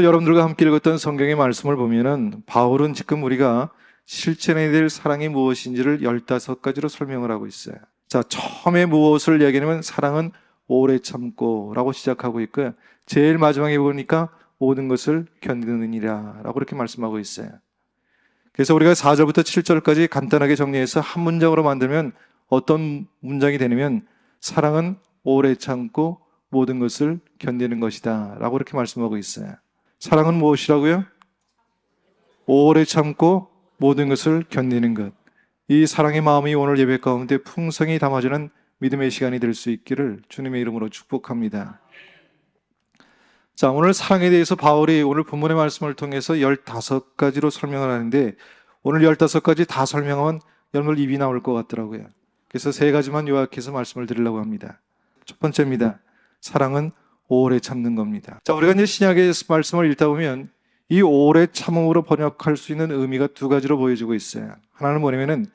오늘 여러분들과 함께 읽었던 성경의 말씀을 보면은 바울은 지금 우리가 실천해야 될 사랑이 무엇인지를 15가지로 설명을 하고 있어요. 자, 처음에 무엇을 얘기하냐면 사랑은 오래 참고 라고 시작하고 있고요. 제일 마지막에 보니까 모든 것을 견디느니라 라고 이렇게 말씀하고 있어요. 그래서 우리가 4절부터 7절까지 간단하게 정리해서 한 문장으로 만들면 어떤 문장이 되냐면 사랑은 오래 참고 모든 것을 견디는 것이다 라고 이렇게 말씀하고 있어요. 사랑은 무엇이라고요? 오래 참고 모든 것을 견디는 것. 이 사랑의 마음이 오늘 예배 가운데 풍성히 담아지는 믿음의 시간이 될 수 있기를 주님의 이름으로 축복합니다. 자, 오늘 사랑에 대해서 바울이 오늘 본문의 말씀을 통해서 15가지로 설명을 하는데 오늘 15가지 다 설명하면 여러분 입이 나올 것 같더라고요. 그래서 3가지만 요약해서 말씀을 드리려고 합니다. 첫 번째입니다. 사랑은 오래 참는 겁니다. 자, 우리가 이제 신약의 말씀을 읽다 보면 이 오래 참음으로 번역할 수 있는 의미가 2가지로 보여지고 있어요. 하나는 뭐냐면은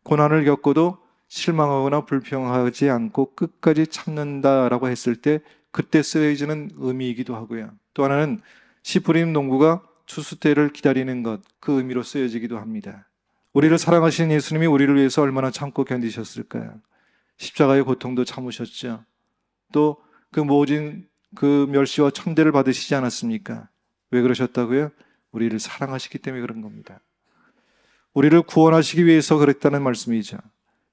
고난을 겪고도 실망하거나 불평하지 않고 끝까지 참는다라고 했을 때 그때 쓰여지는 의미이기도 하고요. 또 하나는 씨 뿌린 농부가 추수 때를 기다리는 것, 그 의미로 쓰여지기도 합니다. 우리를 사랑하시는 예수님이 우리를 위해서 얼마나 참고 견디셨을까요? 십자가의 고통도 참으셨죠. 또 그 모진 그 멸시와 천대를 받으시지 않았습니까? 왜 그러셨다고요? 우리를 사랑하시기 때문에 그런 겁니다. 우리를 구원하시기 위해서 그랬다는 말씀이죠.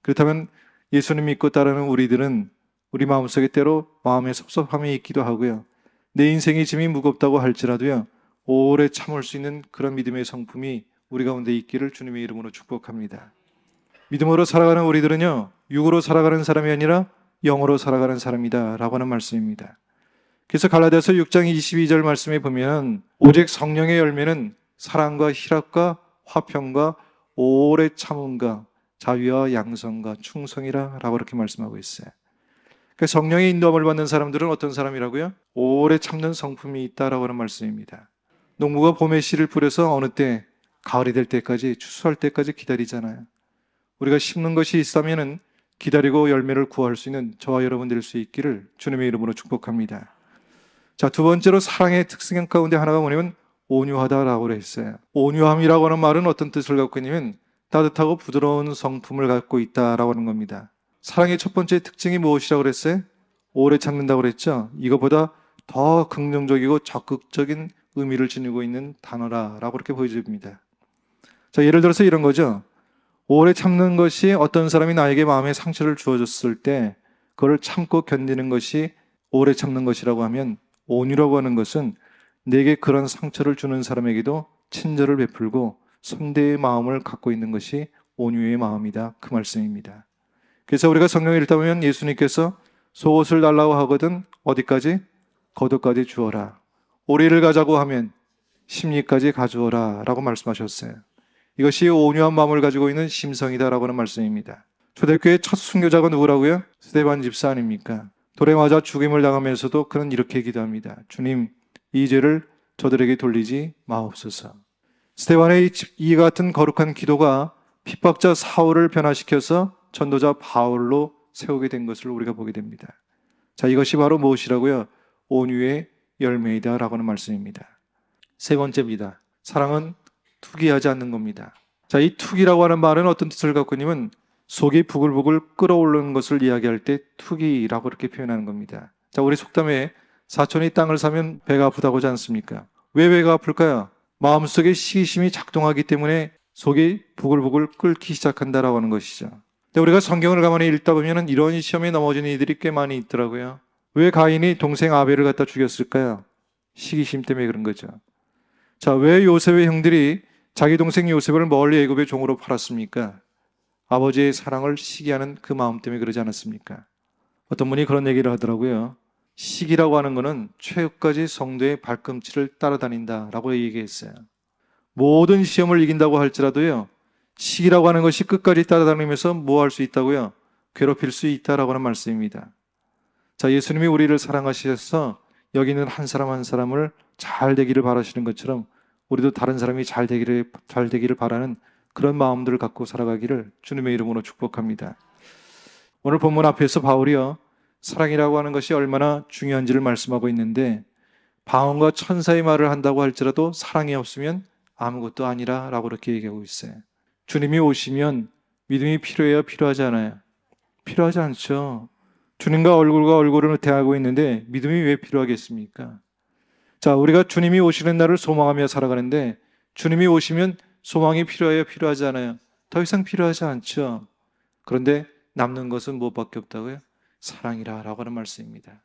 그렇다면 예수님 믿고 따르는 우리들은 우리 마음속에 때로 마음에 섭섭함이 있기도 하고요. 내 인생의 짐이 무겁다고 할지라도요. 오래 참을 수 있는 그런 믿음의 성품이 우리 가운데 있기를 주님의 이름으로 축복합니다. 믿음으로 살아가는 우리들은요. 육으로 살아가는 사람이 아니라 영으로 살아가는 사람이다 라고 하는 말씀입니다. 그래서 갈라디아서 6장 22절 말씀에 보면 오직 성령의 열매는 사랑과 희락과 화평과 오래 참음과 자비와 양선과 충성이라 라고 이렇게 말씀하고 있어요. 그러니까 성령의 인도함을 받는 사람들은 어떤 사람이라고요? 오래 참는 성품이 있다라고 하는 말씀입니다. 농부가 봄에 씨를 뿌려서 어느 때 가을이 될 때까지 추수할 때까지 기다리잖아요. 우리가 심는 것이 있다면은 기다리고 열매를 구할 수 있는 저와 여러분 될 수 있기를 주님의 이름으로 축복합니다. 자, 2번째로 사랑의 특성 가운데 하나가 뭐냐면 온유하다라고 했어요. 온유함이라고 하는 말은 어떤 뜻을 갖고 있냐면 따뜻하고 부드러운 성품을 갖고 있다라고 하는 겁니다. 사랑의 첫 번째 특징이 무엇이라고 그랬어요? 오래 참는다고 그랬죠. 이거보다 더 긍정적이고 적극적인 의미를 지니고 있는 단어라고 이렇게 보여집니다. 자, 예를 들어서 이런 거죠. 오래 참는 것이 어떤 사람이 나에게 마음에 상처를 주어줬을 때 그걸 참고 견디는 것이 오래 참는 것이라고 하면 온유라고 하는 것은 내게 그런 상처를 주는 사람에게도 친절을 베풀고 선대의 마음을 갖고 있는 것이 온유의 마음이다. 그 말씀입니다. 그래서 우리가 성경을 읽다 보면 예수님께서 속옷을 달라고 하거든 어디까지? 겉옷까지 주어라. 오리를 가자고 하면 심리까지 가주어라 라고 말씀하셨어요. 이것이 온유한 마음을 가지고 있는 심성이다라고 하는 말씀입니다. 초대교회 첫 순교자가 누구라고요? 스데반 집사 아닙니까? 돌에 맞아 죽임을 당하면서도 그는 이렇게 기도합니다. 주님, 이 죄를 저들에게 돌리지 마옵소서. 스데반의 이 같은 거룩한 기도가 핍박자 사울을 변화시켜서 전도자 바울로 세우게 된 것을 우리가 보게 됩니다. 자, 이것이 바로 무엇이라고요? 온유의 열매이다라고 하는 말씀입니다. 3번째입니다. 사랑은 투기하지 않는 겁니다. 자, 이 투기라고 하는 말은 어떤 뜻을 갖고 있냐면 속이 부글부글 끓어오르는 것을 이야기할 때 투기라고 이렇게 표현하는 겁니다. 자, 우리 속담에 사촌이 땅을 사면 배가 아프다고 하지 않습니까? 왜 배가 아플까요? 마음속에 시기심이 작동하기 때문에 속이 부글부글 끓기 시작한다라고 하는 것이죠. 근데 우리가 성경을 가만히 읽다 보면 이런 시험에 넘어지는 이들이 꽤 많이 있더라고요. 왜 가인이 동생 아벨을 갖다 죽였을까요? 시기심 때문에 그런 거죠. 자, 왜 요셉의 형들이 자기 동생 요셉을 멀리 애굽의 종으로 팔았습니까? 아버지의 사랑을 시기하는 그 마음 때문에 그러지 않았습니까? 어떤 분이 그런 얘기를 하더라고요. 시기라고 하는 것은 최후까지 성도의 발꿈치를 따라다닌다라고 얘기했어요. 모든 시험을 이긴다고 할지라도요. 시기라고 하는 것이 끝까지 따라다니면서 뭐 할 수 있다고요? 괴롭힐 수 있다라고 하는 말씀입니다. 자, 예수님이 우리를 사랑하셔서 여기 있는 한 사람 한 사람을 잘 되기를 바라시는 것처럼 우리도 다른 사람이 잘 되기를 바라는 그런 마음들을 갖고 살아가기를 주님의 이름으로 축복합니다. 오늘 본문 앞에서 바울이요, 사랑이라고 하는 것이 얼마나 중요한지를 말씀하고 있는데 방언과 천사의 말을 한다고 할지라도 사랑이 없으면 아무것도 아니라 라고 그렇게 얘기하고 있어요. 주님이 오시면 믿음이 필요해요? 필요하지 않아요? 필요하지 않죠. 주님과 얼굴과 얼굴을 대하고 있는데 믿음이 왜 필요하겠습니까? 자, 우리가 주님이 오시는 날을 소망하며 살아가는데 주님이 오시면 소망이 필요해요? 필요하지 않아요? 더 이상 필요하지 않죠. 그런데 남는 것은 무엇밖에 없다고요? 사랑이라 라고 하는 말씀입니다.